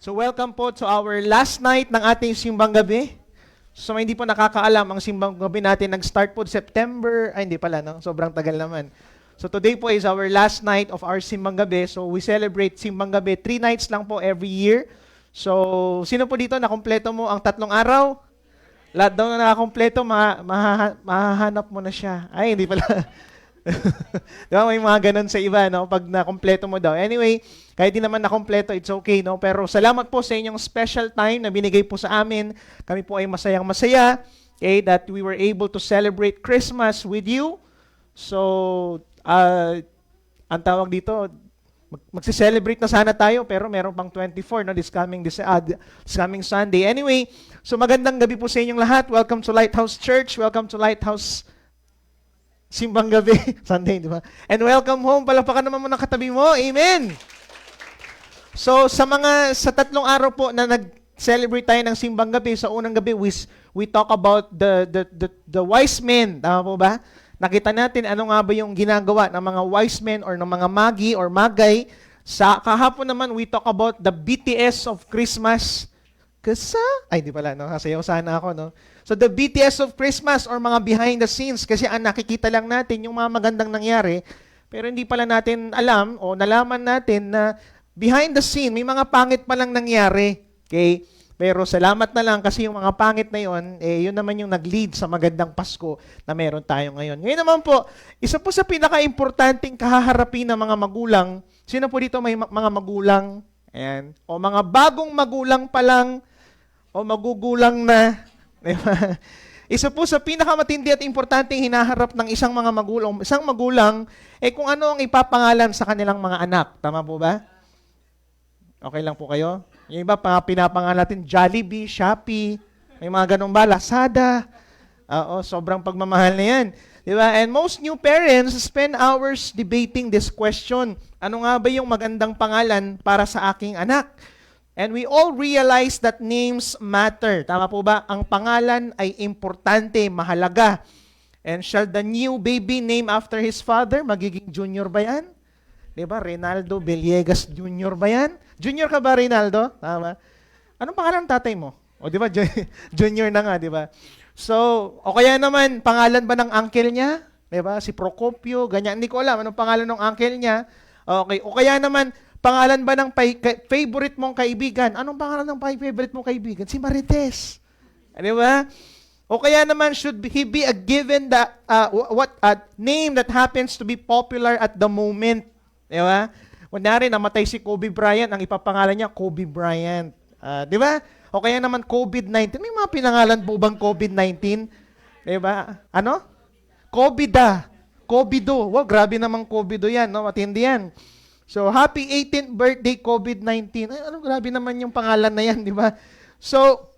So welcome po to our last night ng ating simbang gabi. So hindi po nakakaalam, ang simbang gabi natin nag-start po September, hindi pala, no? Sobrang tagal naman. So today po is our last night of our simbang gabi. So we celebrate simbang gabi 3 nights lang po every year. So sino po dito nakumpleto mo ang 3 araw? Lahat daw na nakakumpleto, mahahanap mo na siya. Ay, hindi pala. Diba, may mga ganun sa iba, no? Pag nakumpleto mo daw. Anyway, kahit di naman nakumpleto, it's okay, no? Pero salamat po sa inyong special time na binigay po sa amin. Kami po ay masayang masaya, okay, that we were able to celebrate Christmas with you. So, ang tawag dito, magsi-celebrate na sana tayo, pero meron pang 24, no? This coming Sunday. Anyway, so magandang gabi po sa inyong lahat. Welcome to Lighthouse Church. Welcome to Lighthouse Simbang Gabi. Sunday, di ba? And welcome home. Palakpakan naman mo ng katabi mo. Amen! So, sa 3 araw po na nag-celebrate tayo ng Simbang Gabi, sa unang gabi, we talk about the wise men. Tama po ba? Nakita natin ano nga ba yung ginagawa ng mga wise men or ng mga magi or magay. Sa kahapon naman, we talk about the BTS of Christmas. Ay, di pala, no? Sayaw sana ako, no? So the BTS of Christmas or mga behind the scenes, kasi ang nakikita lang natin yung mga magandang nangyari, pero hindi pala natin alam o nalaman natin na behind the scene, may mga pangit palang nangyari. Okay? Pero salamat na lang kasi yung mga pangit na yon, yun naman yung nag-lead sa magandang Pasko na meron tayo ngayon. Ngayon naman po, isa po sa pinaka-importanting kahaharapin ng mga magulang, sino po dito may mga magulang? Ayan. O mga bagong magulang pa lang, o magugulang na. Isa po sa pinakamatindi at importanteng hinaharap ng isang magulang, kung ano ang ipapangalan sa kanilang mga anak. Tama po ba? Okay lang po kayo? Yung iba, pinapangalan natin Jollibee, Shopee, may mga ganong ba, Lazada. Sobrang pagmamahal na yan. Diba? And most new parents spend hours debating this question. Ano nga ba yung magandang pangalan para sa aking anak? And we all realize that names matter. Tama po ba? Ang pangalan ay importante, mahalaga. And shall the new baby name after his father? Magiging junior ba yan? Diba? Reynaldo Villegas Junior ba yan? Junior ka ba, Reynaldo? Tama. Anong pangalan ng tatay mo? O diba? Junior na nga, diba? So, o kaya naman, pangalan ba ng uncle niya? Diba? Si Procopio, ganyan. Hindi ko alam anong pangalan ng uncle niya. Okay. O kaya naman, pangalan ba ng favorite mong kaibigan? Anong pangalan ng favorite mong kaibigan? Si Marites. Di ba? O kaya naman, should he be a given that, name that happens to be popular at the moment? Di ba? Kunyari, namatay si Kobe Bryant, ang ipapangalan niya, Kobe Bryant. Di ba? O kaya naman, COVID-19. May mga pinangalan po bang COVID-19? Di ba? Ano? COVIDa. COVIDo. Wow, grabe naman COVIDo yan. No? Matindi yan. So, happy 18th birthday, COVID-19. Ay, grabe naman yung pangalan na yan, di ba? So,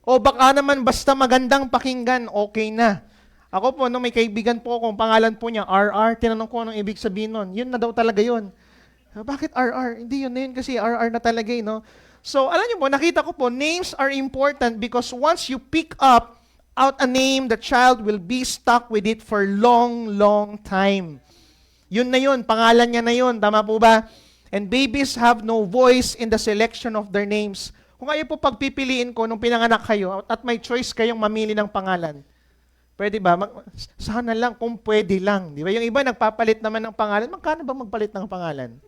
baka naman basta magandang pakinggan, okay na. Ako po, may kaibigan po akong pangalan po niya, RR. Tinanong ko anong ibig sabihin nun. Yun na daw talaga yun. Bakit RR? Hindi yun na yun kasi RR na talaga, no? So, alam niyo po, nakita ko po, names are important because once you pick up out a name, the child will be stuck with it for long, long time. Yun na yun, pangalan niya na yun, tama po ba? And babies have no voice in the selection of their names. Kung kayo po pagpipiliin ko nung pinanganak kayo at may choice kayong mamili ng pangalan, pwede ba? Sana lang kung pwede lang. Di ba? Yung iba nagpapalit naman ng pangalan. Magkano ba magpalit ng pangalan?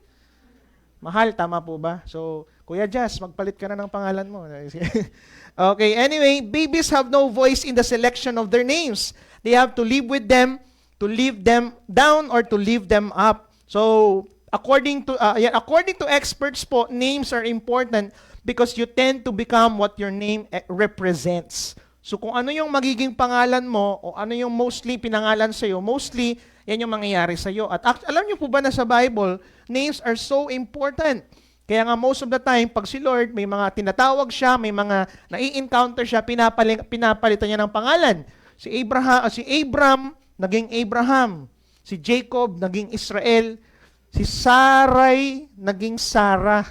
Mahal, tama po ba? So, Kuya Jazz, magpalit ka na ng pangalan mo. Okay, anyway, babies have no voice in the selection of their names. They have to live with them, to leave them down or to leave them up. So, according to experts po, names are important because you tend to become what your name represents. So, kung ano yung magiging pangalan mo o ano yung mostly pinangalan sa'yo, mostly, yan yung mangyayari sa'yo. At alam niyo po ba na sa Bible, names are so important. Kaya nga most of the time, pag si Lord, may mga tinatawag siya, may mga nai-encounter siya, pinapalitan niya ng pangalan. Si Abram, naging Abraham. Si Jacob, naging Israel. Si Sarai, naging Sarah.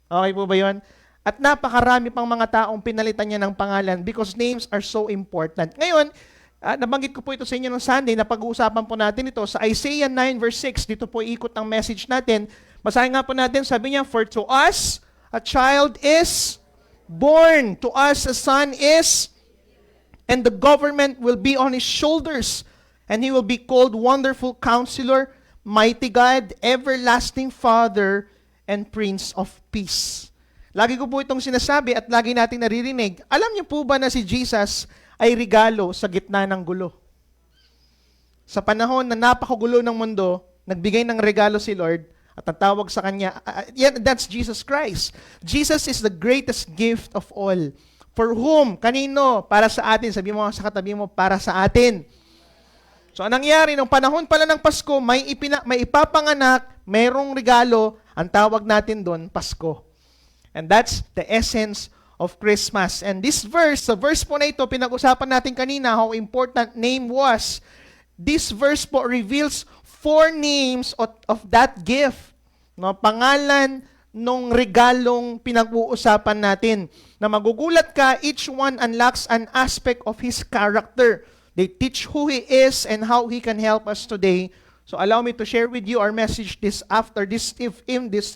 Okay po ba yun? At napakarami pang mga taong pinalitan niya ng pangalan because names are so important. Ngayon, nabanggit ko po ito sa inyo ng Sunday, na pag-uusapan po natin ito sa Isaiah 9 verse 6. Dito po ikot ang message natin. Basahin nga po natin, sabi niya, "For to us a child is born. To us a son is, and the government will be on his shoulders. And he will be called Wonderful Counselor, Mighty God, Everlasting Father, and Prince of Peace. Lagi ko po itong sinasabi at lagi nating naririnig. Alam niyo po ba na si Jesus ay regalo sa gitna ng gulo? Sa panahon na napakagulo ng mundo, nagbigay ng regalo si Lord at ang tawag sa Kanya, that's Jesus Christ. Jesus is the greatest gift of all. For whom? Kanino? Para sa atin. Sabi mo sa katabi mo, para sa atin. So, anong nangyari? Nung panahon pala ng Pasko, may ipapanganak, mayroong regalo, ang tawag natin doon, Pasko. And that's the essence of Christmas. And this verse, sa verse po na ito, pinag-usapan natin kanina how important name was. This verse po reveals 4 names of that gift. No, pangalan nung regalong pinag-uusapan natin. Na magugulat ka, each one unlocks an aspect of his character. They teach who He is and how He can help us today. So allow me to share with you our message this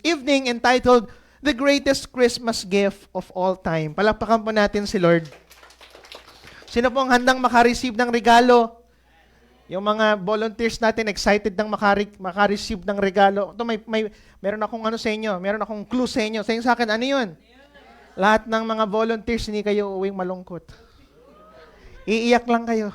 evening entitled, The Greatest Christmas Gift of All Time. Palakpakan po natin si Lord. Sino pong handang makareceive ng regalo? Yung mga volunteers natin excited ng makareceive ng regalo. Ito meron akong ano sa inyo, meron akong clue sa inyo. Sa akin, ano yun? Lahat ng mga volunteers, hindi kayo uwing malungkot. Iiyak lang kayo.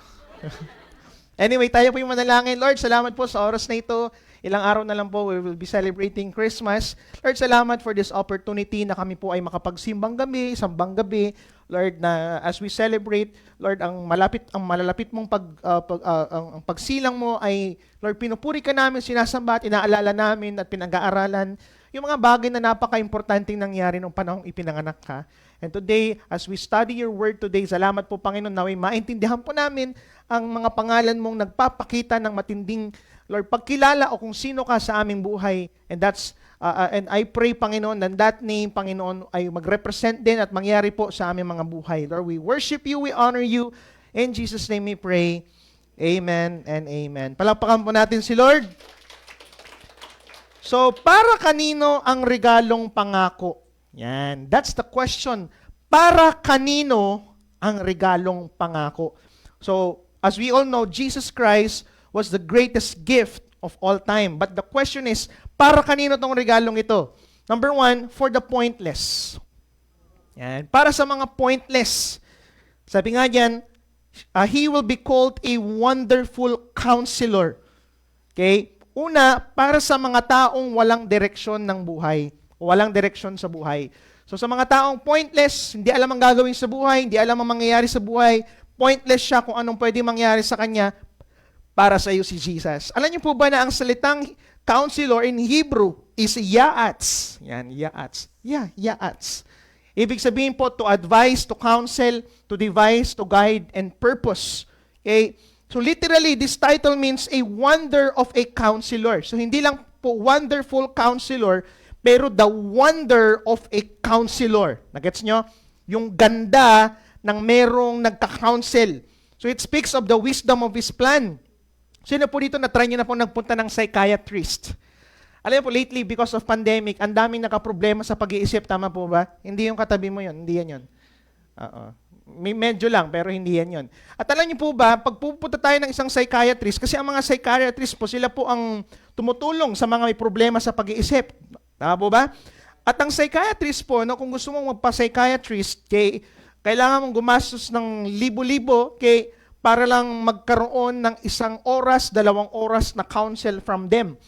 Anyway, tayo po yung manalangin. Lord, salamat po sa oras na ito. Ilang araw na lang po, we will be celebrating Christmas. Lord, salamat for this opportunity na kami po ay makapagsimbang gabi, sambang gabi. Lord, na as we celebrate, Lord, ang malalapit mong ang pagsilang mo ay, Lord, pinupuri ka namin, sinasamba at inaalala namin at pinag-aaralan yung mga bagay na napaka-importanting nangyari nung panahong ipinanganak ka. And today, as we study your word today, salamat po, Panginoon, na maintindihan po namin ang mga pangalan mong nagpapakita ng matinding, Lord, pagkilala o kung sino ka sa aming buhay. And and I pray, Panginoon, that name, Panginoon, ay mag-represent din at mangyari po sa aming mga buhay. Lord, we worship you, we honor you. In Jesus' name we pray. Amen and amen. Palakpakan po natin si Lord. So, para kanino ang regalong pangako? Yan. That's the question. Para kanino ang regalong pangako? So, as we all know, Jesus Christ was the greatest gift of all time. But the question is, para kanino tong regalong ito? Number 1, for the pointless. Yan. Para sa mga pointless. Sabi nga diyan, He will be called a wonderful counselor. Okay? Una, para sa mga taong walang direksyon ng buhay, o walang direksyon sa buhay. So sa mga taong pointless, hindi alam ang gagawin sa buhay, hindi alam ang mangyayari sa buhay, pointless siya kung anong pwede mangyari sa kanya, para sa iyo si Jesus. Alam niyo po ba na ang salitang counselor in Hebrew is ya'ats. Yan, ya'ats. Yeah, ya'ats. Ibig sabihin po, to advise, to counsel, to devise, to guide, and purpose. Okay? So literally, this title means a wonder of a counselor. So hindi lang po wonderful counselor, pero the wonder of a counselor. Nagets nyo? Yung ganda ng merong nagka-counsel. So it speaks of the wisdom of His plan. Sino po dito na-try nyo na po nagpunta ng psychiatrist? Alam po, lately, because of pandemic, ang daming nakaproblema sa pag-iisip. Tama po ba? Hindi yung katabi mo yun. Hindi yan yun. Medyo lang, pero hindi yan yun. At alam niyo po ba, pag pupunta tayo ng isang psychiatrist, kasi ang mga psychiatrist po, sila po ang tumutulong sa mga may problema sa pag-iisip. Tama po ba? At ang psychiatrist po, no, kung gusto mong magpa-psychiatrist, kailangan mong gumastos ng libo-libo para lang magkaroon ng 1 oras, 2 oras na counsel from them.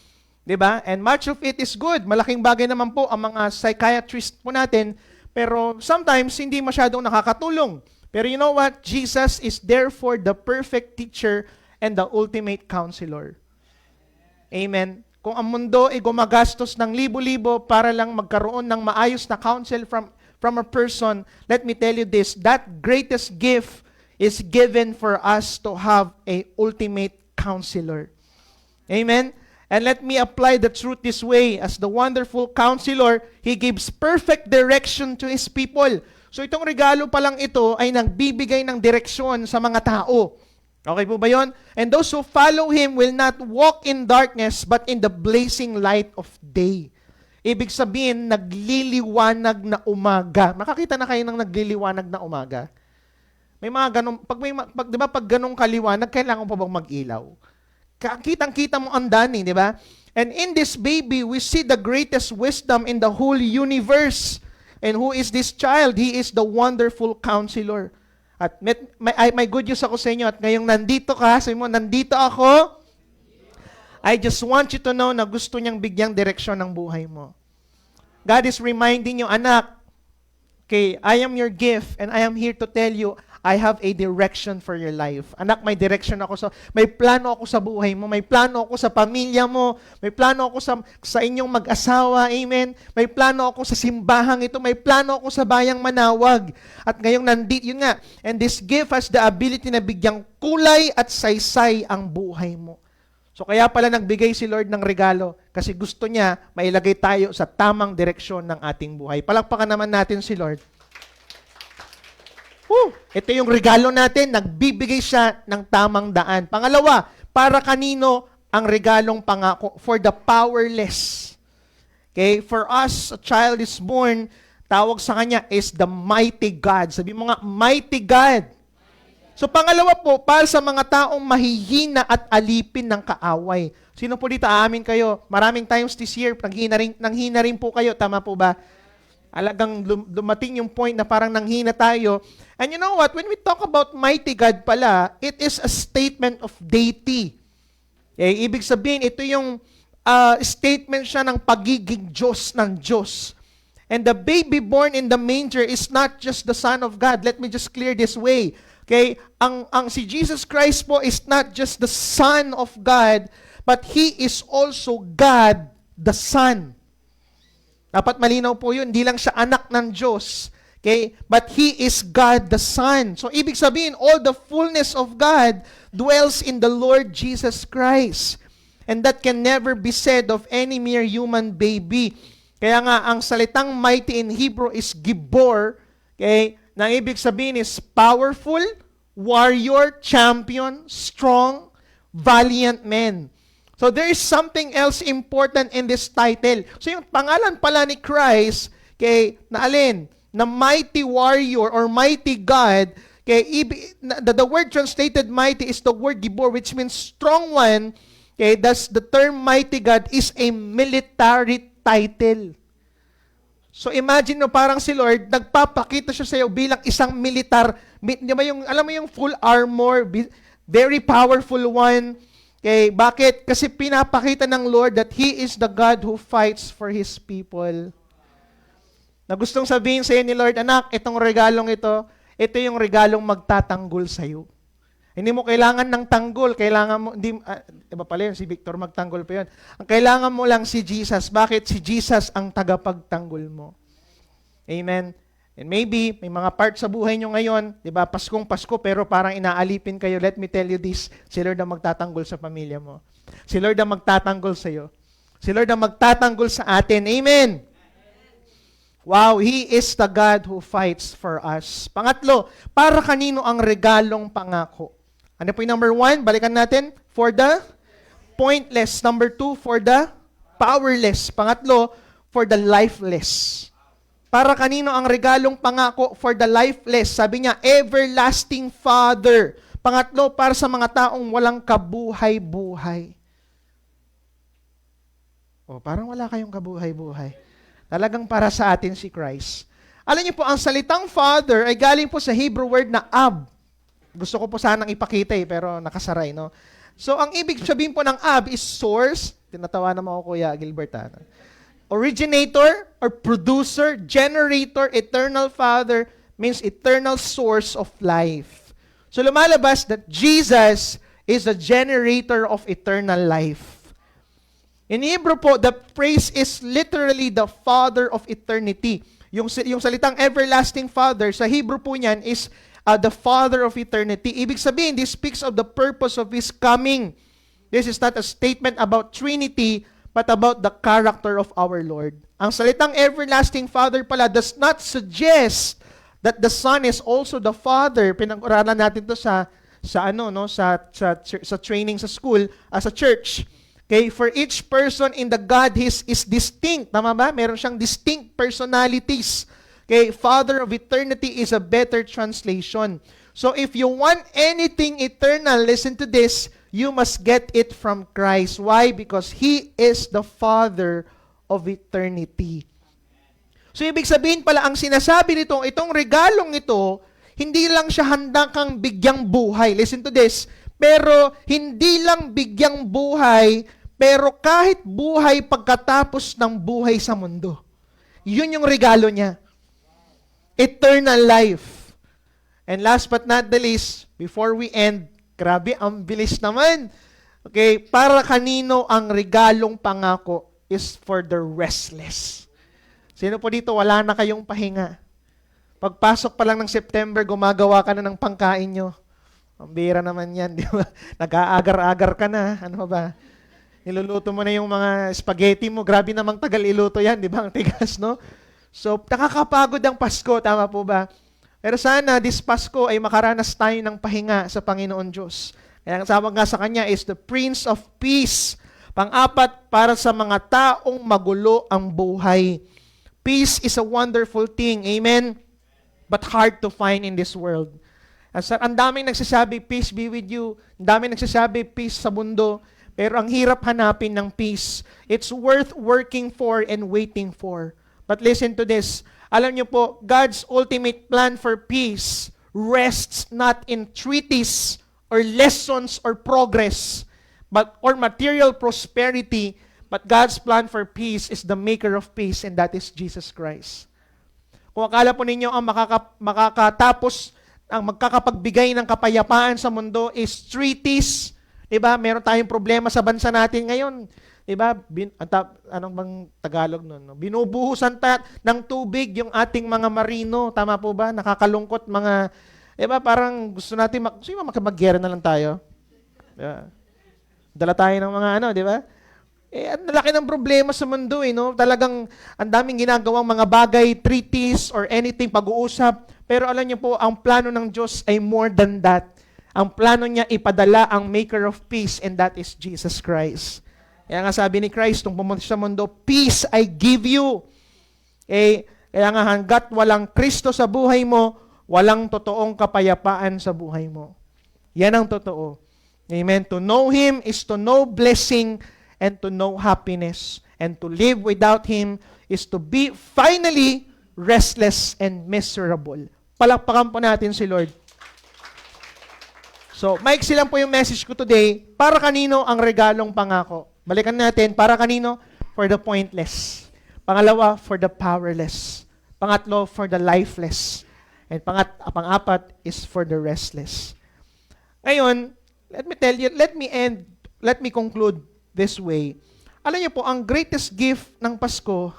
Diba? And much of it is good. Malaking bagay naman po ang mga psychiatrist po natin, pero sometimes hindi masyadong nakakatulong. Pero you know what? Jesus is therefore the perfect teacher and the ultimate counselor. Amen. Kung ang mundo ay gumagastos ng libo-libo para lang magkaroon ng maayos na counsel from a person, let me tell you this, that greatest gift is given for us to have a ultimate counselor. Amen. And let me apply the truth this way. As the wonderful counselor, He gives perfect direction to His people. So itong regalo pa lang ito ay nagbibigay ng direksyon sa mga tao. Okay po ba yun? And those who follow Him will not walk in darkness but in the blazing light of day. Ibig sabihin, nagliliwanag na umaga. Makakita na kayo ng nagliliwanag na umaga? May mga ganong, di ba, pag ganong kaliwanag, kailangan pa bang mag-ilaw? Kitang-kita mo ang dani, di ba? And in this baby, we see the greatest wisdom in the whole universe. And who is this child? He is the wonderful counselor. At may good news ako sa inyo. At ngayong nandito ka, sabi mo, nandito ako, I just want you to know na gusto niyang bigyang direksyon ng buhay mo. God is reminding you, anak, okay, I am your gift and I am here to tell you, I have a direction for your life. Anak, may direction ako may plano ako sa buhay mo, may plano ako sa pamilya mo, may plano ako sa inyong mag-asawa, amen? May plano ako sa simbahang ito, may plano ako sa bayang Manawag. At ngayong nandito, yun nga, and this gift has the ability na bigyang kulay at saysay ang buhay mo. So kaya pala nagbigay si Lord ng regalo kasi gusto niya mailagay tayo sa tamang direksyon ng ating buhay. Palakpakan naman natin si Lord. Ito yung regalo natin, nagbibigay siya ng tamang daan. Pangalawa, para kanino ang regalong pangako? For the powerless. Okay? For us, a child is born, tawag sa kanya is the mighty God. Sabi mo nga, mighty God. So pangalawa po, para sa mga taong mahihina at alipin ng kaaway. Sino po dito, aamin kayo? Maraming times this year, nanghina rin po kayo. Tama po ba? Alagang dumating yung point na parang nanghina tayo. And you know what? When we talk about mighty God pala, it is a statement of deity. Ibig sabihin, ito yung statement siya ng pagiging Diyos ng Diyos. And the baby born in the manger is not just the Son of God. Let me just clear this way. Okay? Ang si Jesus Christ po is not just the Son of God, but He is also God, the Son. Dapat malinaw po yun. Hindi lang siya anak ng Diyos. Okay? But He is God the Son. So, ibig sabihin, all the fullness of God dwells in the Lord Jesus Christ. And that can never be said of any mere human baby. Kaya nga, ang salitang mighty in Hebrew is gibor. Okay? Na ibig sabihin is powerful, warrior, champion, strong, valiant man. So there is something else important in this title. So yung pangalan pala ni Christ, okay, na alin? Na mighty warrior or mighty God, okay, the word translated mighty is the word gibor, which means strong one. Okay, thus the term mighty God is a military title. So imagine mo parang si Lord, nagpapakita siya sa iyo bilang isang militar. Di ba yung, alam mo yung full armor, very powerful one. Okay, bakit? Kasi pinapakita ng Lord that He is the God who fights for His people. Na gustong sabihin sa iyo ni Lord, anak, itong regalong ito yung regalong magtatanggol sa iyo. Hindi mo kailangan ng tanggol, kailangan mo, iba pala yun, si Victor magtanggol pa yun. Ang kailangan mo lang si Jesus. Bakit? Si Jesus ang tagapagtanggol mo. Amen? And maybe, may mga part sa buhay nyo ngayon, di ba, Paskong Pasko, pero parang inaalipin kayo. Let me tell you this, si Lord ang magtatanggol sa pamilya mo. Si Lord ang magtatanggol sa iyo. Si Lord ang magtatanggol sa atin. Amen? Wow, He is the God who fights for us. Pangatlo, para kanino ang regalong pangako? Ano po yung number 1? Balikan natin. For the pointless. Number 2, for the powerless. Pangatlo, for the lifeless. Para kanino ang regalong pangako? For the lifeless. Sabi niya, everlasting Father. Pangatlo, para sa mga taong walang kabuhay-buhay. Parang wala kayong kabuhay-buhay. Talagang para sa atin si Christ. Alam niyo po, ang salitang Father ay galing po sa Hebrew word na Ab. Gusto ko po sanang ipakita pero nakasaray, no? So, ang ibig sabihin po ng Ab is source. Tinatawa naman ako, Kuya Gilbert. Originator or producer, generator, eternal Father means eternal source of life. So, lumalabas that Jesus is the generator of eternal life. In Hebrew po, the phrase is literally the Father of eternity. Yung salitang everlasting Father, sa Hebrew po niyan is the Father of eternity. Ibig sabihin, this speaks of the purpose of His coming. This is not a statement about Trinity, but about the character of our Lord. Ang salitang everlasting Father pala does not suggest that the Son is also the Father. Pinag-aralan natin to sa training sa school, sa church. Okay, for each person in the Godhead is distinct. Tama ba? Meron siyang distinct personalities. Okay, Father of eternity is a better translation. So if you want anything eternal, listen to this, you must get it from Christ. Why? Because He is the Father of eternity. So ibig sabihin pala, ang sinasabi nito, itong regalong ito, hindi lang siya handa kang bigyang buhay. Listen to this. Pero hindi lang bigyang buhay, pero kahit buhay pagkatapos ng buhay sa mundo. Yun yung regalo niya. Eternal life. And last but not the least, before we end, grabe, ang bilis naman. Okay, para kanino ang regalong pangako is for the restless. Sino po dito, wala na kayong pahinga? Pagpasok pa lang ng September, gumagawa ka na ng pangkain nyo. Ang bira naman yan, di ba? Nag-aagar-agar ka na. Ano ba? Niluluto mo na yung mga spaghetti mo. Grabe namang tagal iluto yan, di ba? Ang tigas, no? So, nakakapagod ang Pasko, tama po ba? Pero sana, this Pasko ay makaranas tayo ng pahinga sa Panginoon Diyos. Kaya ang tawag nga sa Kanya is the Prince of Peace. Pang-apat, para sa mga taong magulo ang buhay. Peace is a wonderful thing, amen? But hard to find in this world. Ang daming nagsasabi, peace be with you. Ang daming nagsasabi, peace sa mundo. Pero ang hirap hanapin ng peace. It's worth working for and waiting for. But listen to this. Alam niyo po, God's ultimate plan for peace rests not in treaties or lessons or progress, or material prosperity, but God's plan for peace is the maker of peace, and that is Jesus Christ. Kung akala po ninyo ang makakatapos, ang magkakapagbigay ng kapayapaan sa mundo is treaties, diba? Meron tayong problema sa bansa natin ngayon. Diba? Anong bang Tagalog nun? No? Binubuhusan ng tubig yung ating mga marino. Tama po ba? Nakakalungkot mga, diba? Parang gusto natin, mag-gera na lang tayo. Diba? Dala tayo ng mga diba? Ang laki ng problema sa mundo, no? Talagang ang daming ginagawang mga bagay, treaties, or anything, pag-uusap. Pero alam niyo po, ang plano ng Diyos ay more than that. Ang plano niya ipadala ang maker of peace, and that is Jesus Christ. Kaya nga sabi ni Christ, nung pumunta sa mundo, peace I give you. Kaya nga hanggat walang Kristo sa buhay mo, walang totoong kapayapaan sa buhay mo. Yan ang totoo. Amen. To know Him is to know blessing and to know happiness. And to live without Him is to be finally restless and miserable. Palakpakan po natin si Lord. So, maiksi lang po yung message ko today. Para kanino ang regalong pangako? Balikan natin, para kanino? For the pointless. Pangalawa, for the powerless. Pangatlo, for the lifeless. And pang-apat is for the restless. Ngayon, let me conclude this way. Alam niyo po, ang greatest gift ng Pasko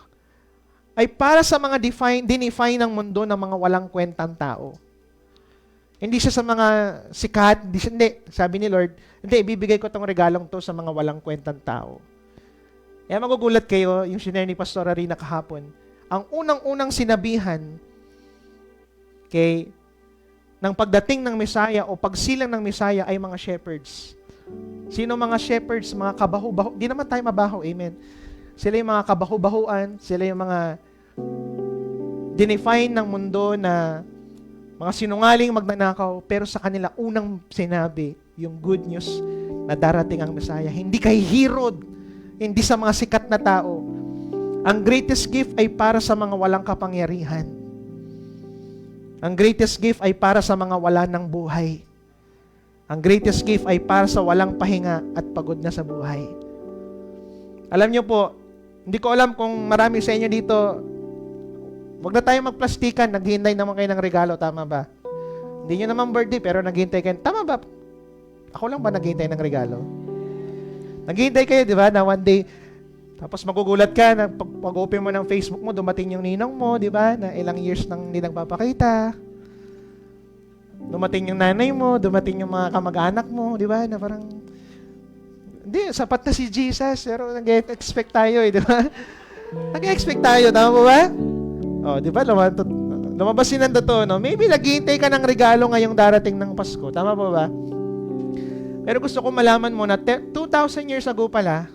ay para sa mga dinefine ng mundo ng mga walang kwentang tao. Hindi siya sa mga sikat, hindi. Sabi ni Lord, hindi, ibibigay ko tong regalong to sa mga walang kwentang tao. Kaya magugulat kayo, yung sinare ni Pastor Arina kahapon, ang unang-unang sinabihan, ng pagdating ng Messiah o pagsilang ng Messiah ay mga shepherds. Sino mga shepherds? Mga kabaho-baho. Di naman tayo mabaho, amen. Sila yung mga kabaho-bahuan, sila yung mga dinefine ng mundo na mga sinungaling magnanakaw, pero sa kanila unang sinabi yung good news na darating ang Messiah. Hindi kay Herod, hindi sa mga sikat na tao. Ang greatest gift ay para sa mga walang kapangyarihan. Ang greatest gift ay para sa mga wala ng buhay. Ang greatest gift ay para sa walang pahinga at pagod na sa buhay. Alam niyo po, hindi ko alam kung marami sa inyo dito, wag na tayo magplastikan, naghihintay naman kayo ng regalo, tama ba? Hindi nyo naman birthday, pero naghihintay kayo, tama ba? Ako lang ba naghihintay ng regalo? Naghihintay kayo, di ba, na one day, tapos magugulat ka, na pag-open mo ng Facebook mo, dumating yung ninong mo, di ba, na ilang years nang hindi nagpapakita. Dumating yung nanay mo, dumating yung mga kamag-anak mo, di ba, na parang, hindi, sapat na si Jesus, pero nag-expect tayo, di ba? Nag-expect tayo, tama ba? Oh, di ba? Lumabas si Nando to, no? Maybe naghihintay ka ng regalo ngayong darating ng Pasko. Tama ba ba? Pero gusto ko malaman mo na 2,000 years ago pala,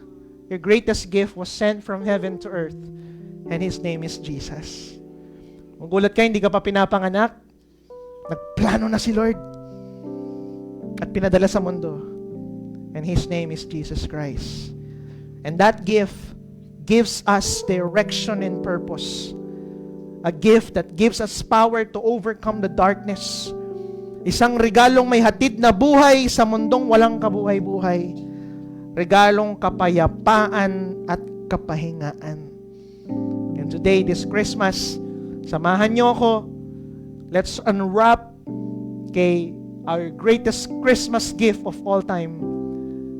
Your greatest gift was sent from heaven to earth, and His name is Jesus. Magulat ka, hindi ka pa pinapanganak, nagplano na si Lord at pinadala sa mundo. And His name is Jesus Christ. And that gift gives us direction and purpose. A gift that gives us power to overcome the darkness. Isang regalong may hatid na buhay sa mundong walang kabuhay-buhay. Regalong kapayapaan at kapahingaan. And today, this Christmas, samahan niyo ako. Let's unwrap our greatest Christmas gift of all time.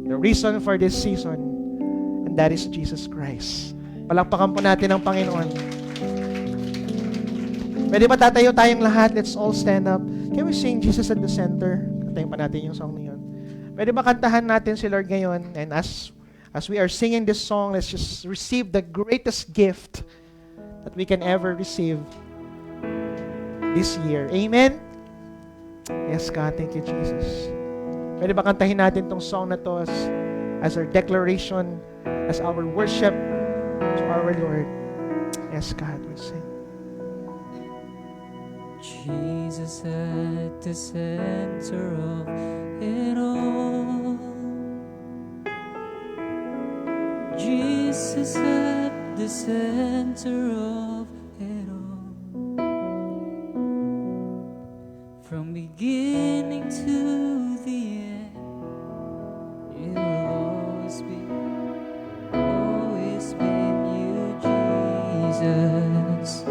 The reason for this season. And that is Jesus Christ. Palakpakan po natin ang Panginoon. Pwede ba tatayo tayong lahat? Let's all stand up. Can we sing Jesus at the Center? Kantayin pa natin yung song na yun. Pwede ba kantahan natin si Lord ngayon? And as we are singing this song, let's just receive the greatest gift that we can ever receive this year. Amen? Yes, God. Thank you, Jesus. Pwede ba kantahin natin tong song na to as our declaration, as our worship to our Lord? Yes, God. We sing. Jesus at the center of it all. Jesus at the center of it all. From beginning to the end, you will always been you, Jesus.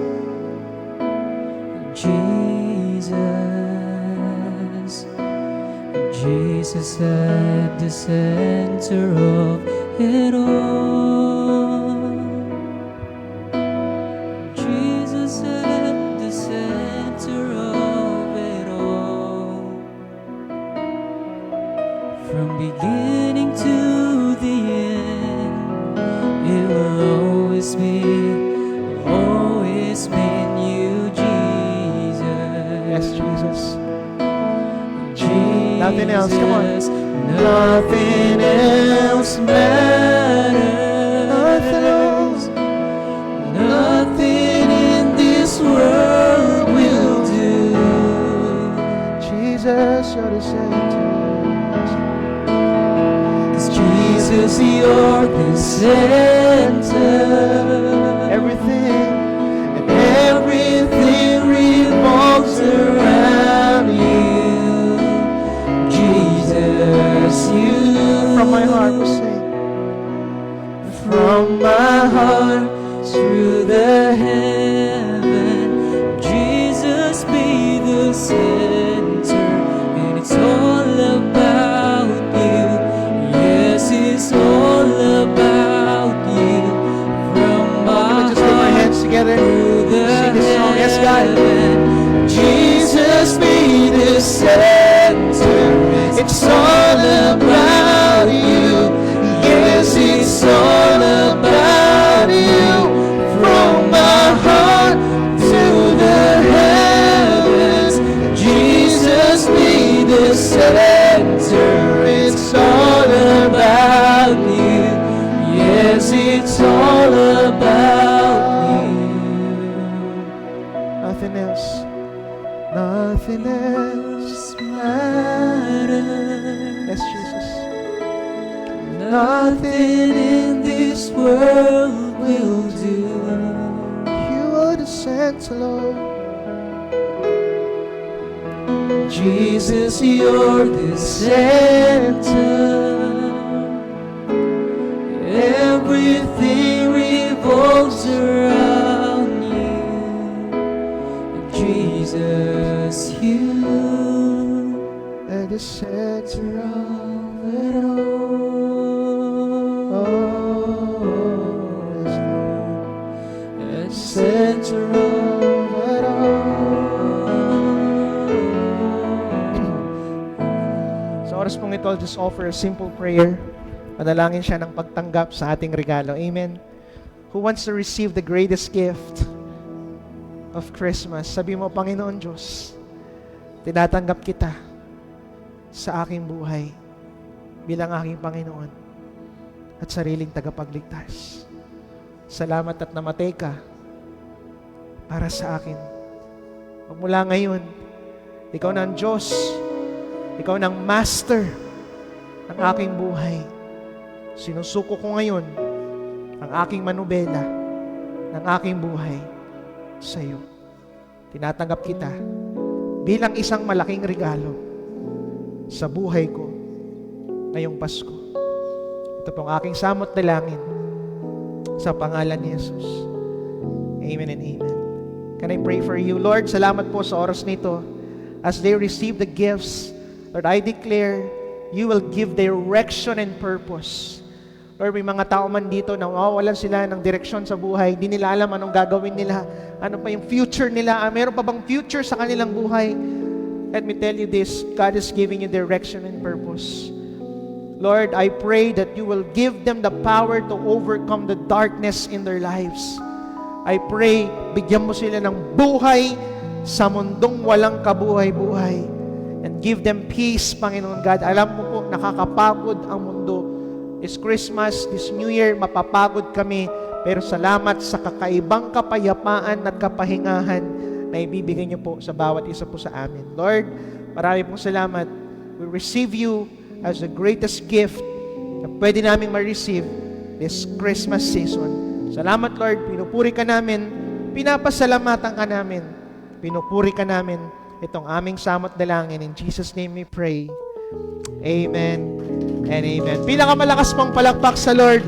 Jesus at the center of it all. Jesus at the center of it all. From beginning to the end, it will always been you, Jesus. Yes, Jesus. Nothing else, come on. Nothing else matters. Nothing else. Nothing in this world will do. Jesus, you're the center. 'Cause Jesus, you're the center. Everything And everything revolves around you. Jesus, you. from my heart will sing. From my heart through the heaven, Jesus be the center, and it's all about you. Yes, it's all about you. From my Just put my heart hands together. through the Sing this song. Yes, God. heaven, Jesus be the center. It's all about you. Yes, it's all about you. From my heart to the heavens, Jesus be the center. It's all about you. Yes, it's all about you. Nothing else. Nothing else Matters. Yes, Jesus. Nothing in this world will do. You are the center, Lord. Jesus, you're the center. Everything revolves around you. Jesus, you At the center of of it all. yes, At the center of it all. Sa oras pong ito, I'll just offer a simple prayer. Manalangin siya ng pagtanggap sa ating regalo. Amen. Who wants to receive the greatest gift of Christmas? Sabi mo, Panginoon Diyos, tinatanggap kita sa aking buhay bilang aking Panginoon. at sariling tagapagligtas. Salamat at namatay ka para sa akin. Magmula ngayon, ikaw na ang Diyos, ikaw na ang Master ng aking buhay. Sinusuko ko ngayon ang aking manubela ng aking buhay sa iyo. Tinatanggap kita bilang isang malaking regalo sa buhay ko ngayong Pasko. Ito pong aking samot dalangin sa pangalan ni Jesus. Amen and amen. Can I pray for you? Lord, salamat po sa oras nito. As they receive the gifts, Lord, I declare you will give direction and purpose. Lord, may mga tao man dito na wawalan sila ng direksyon sa buhay. Di nila alam anong gagawin nila. Ano pa yung future nila. Meron pa bang future sa kanilang buhay? Let me tell you this. God is giving you direction and purpose. Lord, I pray that you will give them the power to overcome the darkness in their lives. I pray, bigyan mo sila ng buhay sa mundong walang kabuhay-buhay. And give them peace, Panginoon God. Alam mo po, nakakapagod ang mundo. This Christmas, this New Year, mapapagod kami. Pero salamat sa kakaibang kapayapaan at kapahingahan na ibibigay niyo po sa bawat isa po sa amin. Lord, marami pong salamat. We receive you as the greatest gift na pwede naming ma-receive this Christmas season. Salamat, Lord. Pinupuri ka namin. Pinapasalamatan ka namin. Pinupuri ka namin. Itong aming samot dalangin. In Jesus' name we pray. Amen and amen. Pinakamalakas pong palakpak sa Lord.